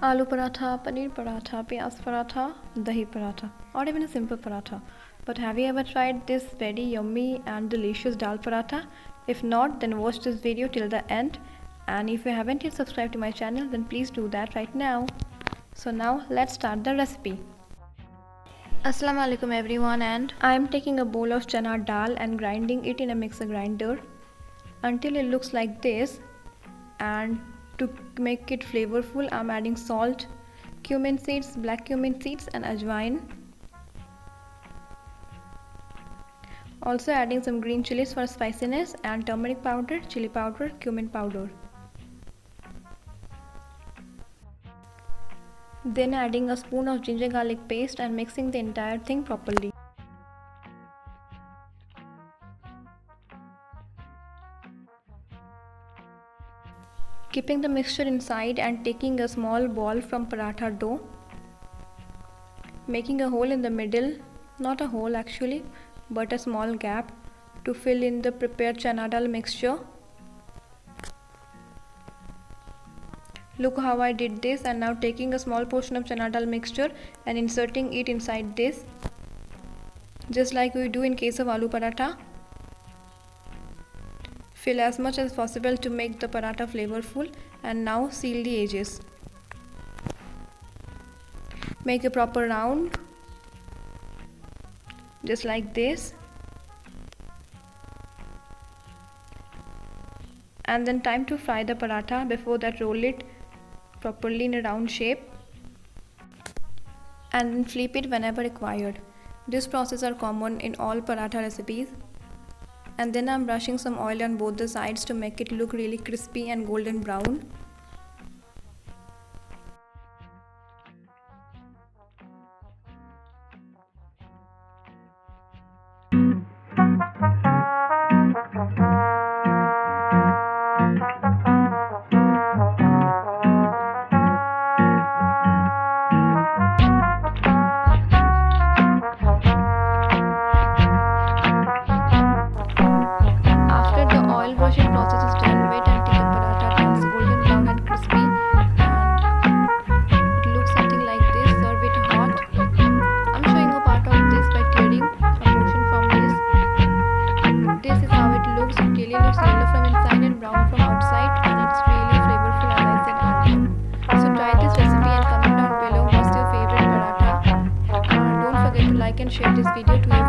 Aloo paratha, paneer paratha, piyaz paratha, dahi paratha, or even a simple paratha. But have you ever tried this very yummy and delicious dal paratha? If not, then watch this video till the end. And if you haven't yet subscribed to my channel, then please do that right now. So now let's start the recipe. Assalamu alaikum everyone, and I am taking a bowl of chana dal and grinding it in a mixer grinder until it looks like this. And to make it flavorful, I am adding salt, cumin seeds, black cumin seeds and ajwain. Also adding some green chilies for spiciness and turmeric powder, chili powder, cumin powder. Then adding a spoon of ginger garlic paste and mixing the entire thing properly. Keeping the mixture inside and taking a small ball from paratha dough, making a hole in the middle, not a hole actually, but a small gap to fill in the prepared chana dal mixture. Look how I did this, and now taking a small portion of chana dal mixture and inserting it inside this, just like we do in case of aloo paratha. Fill as much as possible to make the paratha flavorful, and now seal the edges. Make a proper round, just like this. And then time to fry the paratha. Before that, roll it properly in a round shape and then flip it whenever required. This process are common in all paratha recipes. And then I'm brushing some oil on both the sides to make it look really crispy and golden brown. Like and share this video to your